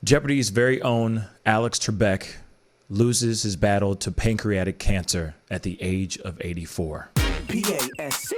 Jeopardy's very own Alex Trebek loses his battle to pancreatic cancer at the age of 84. Pascal.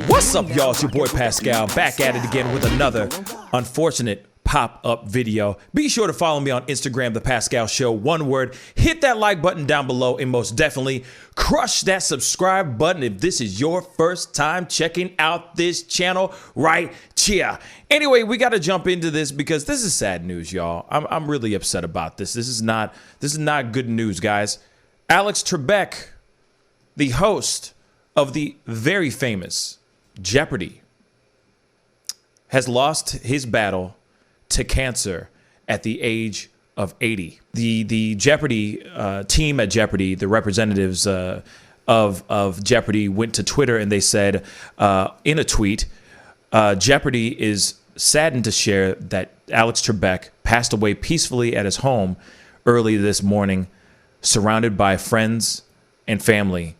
What's up, y'all? It's your boy Pascal, back at it again with another unfortunate pop-up video. Be sure to follow me on Instagram, The Pascal Show, one word. Hit that like button down below and most definitely crush that subscribe button if this is your first time checking out this channel right here. Anyway, we got to jump into this because this is sad news, y'all. I'm really upset about this. This is not good news, guys. Alex Trebek, the host of the very famous Jeopardy, has lost his battle to cancer at the age of 80. The Jeopardy team at Jeopardy, the representatives of Jeopardy, went to Twitter and they said in a tweet, Jeopardy is saddened to share that Alex Trebek passed away peacefully at his home early this morning, surrounded by friends and family.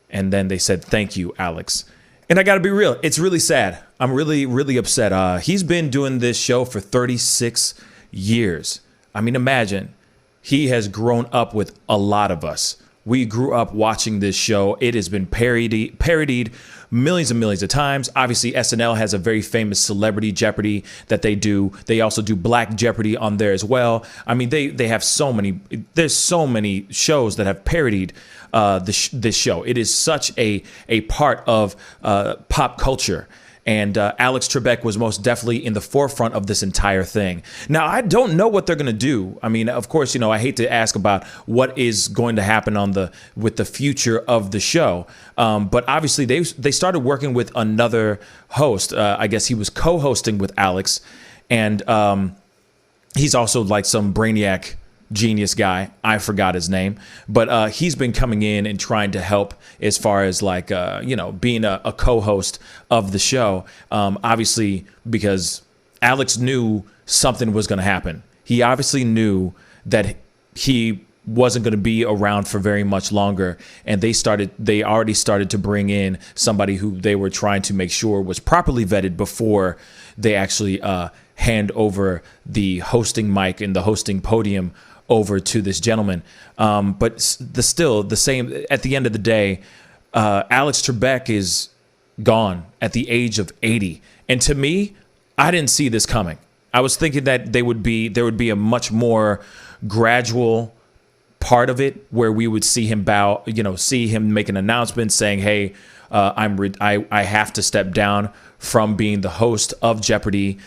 And then they said, "Thank you, Alex." And I got to be real, it's really sad. I'm really, really upset. He's been doing this show for 36 years. I mean, imagine, he has grown up with a lot of us. We grew up watching this show. It has been parodied millions and millions of times. Obviously, SNL has a very famous Celebrity Jeopardy that they do. They also do Black Jeopardy on there as well. I mean, they have so many. There's so many shows that have parodied this show. It is such a part of pop culture. And Alex Trebek was most definitely in the forefront of this entire thing. Now, I don't know what they're going to do. I mean, of course, I hate to ask about what is going to happen with the future of the show. But obviously, they started working with another host. I guess he was co-hosting with Alex. And he's also like some brainiac genius guy. I forgot his name, but he's been coming in and trying to help as far as like being a co-host of the show. Obviously, because Alex knew something was going to happen. He obviously knew that he wasn't going to be around for very much longer, and they already started to bring in somebody who they were trying to make sure was properly vetted before they actually hand over the hosting mic and the hosting podium over to this gentleman. But still the same, at the end of the day, Alex Trebek is gone at the age of 80. And to me, I didn't see this coming. I was thinking that there would be a much more gradual part of it where we would see him see him make an announcement saying, "Hey, I have to step down from being the host of Jeopardy."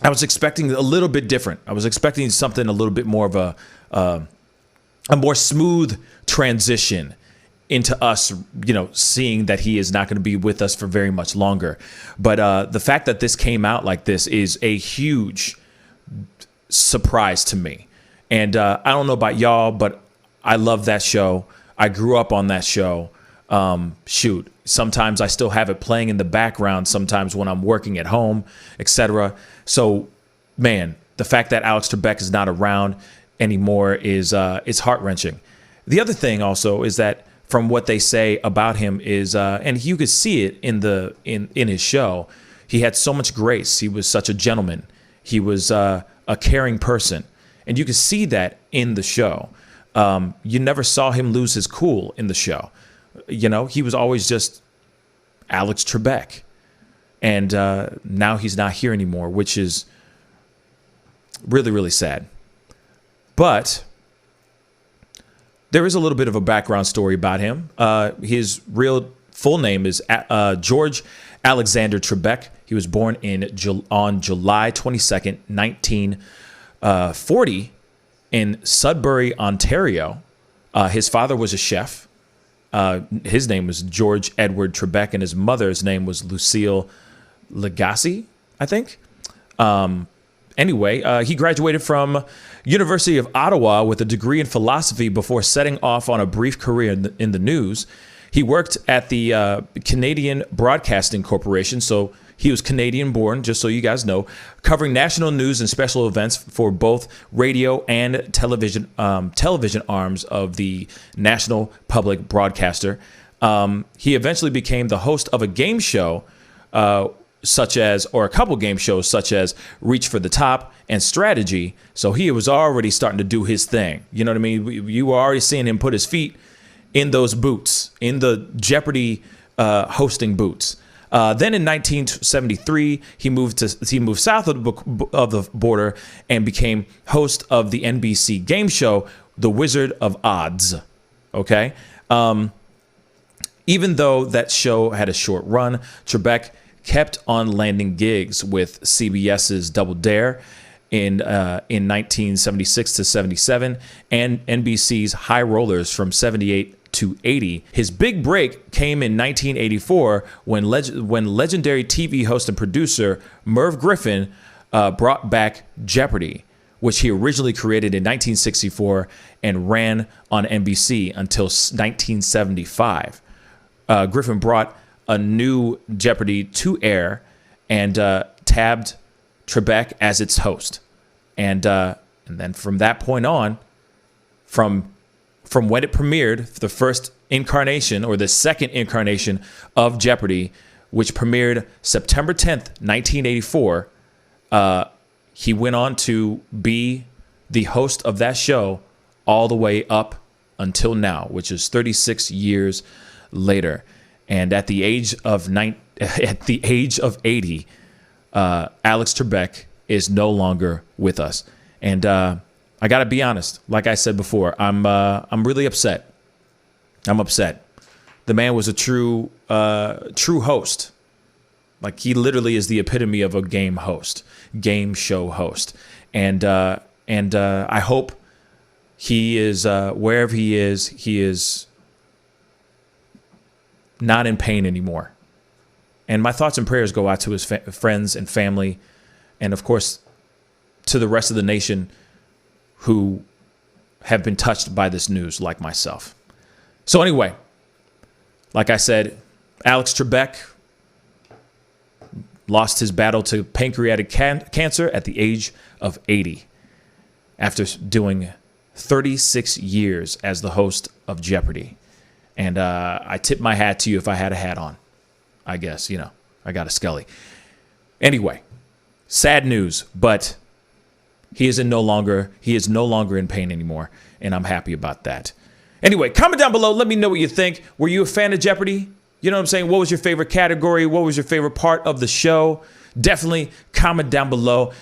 I was expecting a little bit different. I was expecting something a little bit more of a more smooth transition into us, seeing that he is not going to be with us for very much longer. But the fact that this came out like this is a huge surprise to me. And I don't know about y'all, but I love that show. I grew up on that show. Sometimes I still have it playing in the background, sometimes when I'm working at home, etc. So, man, the fact that Alex Trebek is not around anymore is it's heart-wrenching. The other thing also is that from what they say about him is, and you could see it in his show, he had so much grace. He was such a gentleman. He was a caring person, and you could see that in the show. You never saw him lose his cool in the show. He was always just Alex Trebek. And now he's not here anymore, which is really, really sad. But there is a little bit of a background story about him. His real full name is George Alexander Trebek. He was born on July 22nd, 1940 in Sudbury, Ontario. His father was a chef. His name was George Edward Trebek, and his mother's name was Lucille Legacy, I think. Anyway, he graduated from University of Ottawa with a degree in philosophy before setting off on a brief career in the news. He worked at the Canadian Broadcasting Corporation, so he was Canadian-born, just so you guys know, covering national news and special events for both radio and television arms of the National Public Broadcaster. He eventually became the host of a game show such as, or a couple game shows such as Reach for the Top and Strategy. So he was already starting to do his thing. You know what I mean? You were already seeing him put his feet in those boots, in the Jeopardy hosting boots. Then in 1973, he moved south of the border and became host of the NBC game show, The Wizard of Odds. Okay. Even though that show had a short run, Trebek kept on landing gigs with CBS's Double Dare in 1976 to 77 and NBC's High Rollers from 78 to 80. His big break came in 1984 when legendary TV host and producer Merv Griffin brought back Jeopardy, which he originally created in 1964 and ran on NBC until 1975. Griffin brought a new Jeopardy to air and tabbed Trebek as its host. And then from that point on, from when it premiered, the first incarnation or the second incarnation of Jeopardy, which premiered September 10th, 1984, he went on to be the host of that show all the way up until now, which is 36 years later. And at the age of 80, Alex Trebek is no longer with us. And I got to be honest, like I said before, I'm really upset. I'm upset. The man was a true host. Like, he literally is the epitome of a game show host. And I hope he is, wherever he is not in pain anymore. And my thoughts and prayers go out to his friends and family, and of course to the rest of the nation who have been touched by this news, like myself. So anyway, like I said, Alex Trebek lost his battle to pancreatic cancer at the age of 80 after doing 36 years as the host of Jeopardy. And I tip my hat to you if I had a hat on. I guess, I got a Scully. Anyway, sad news, but he is no longer in pain anymore, and I'm happy about that. Anyway, comment down below. Let me know what you think. Were you a fan of Jeopardy? You know what I'm saying? What was your favorite category? What was your favorite part of the show? Definitely comment down below.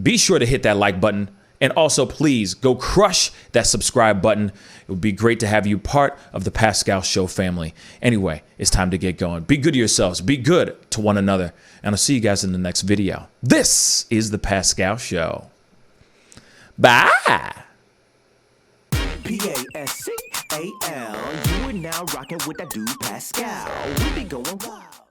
Be sure to hit that like button. And also, please go crush that subscribe button. It would be great to have you part of the Pascal Show family. Anyway, it's time to get going. Be good to yourselves. Be good to one another. And I'll see you guys in the next video. This is the Pascal Show. Bye. Pascal. You are now rocking with that dude Pascal. We be going wild.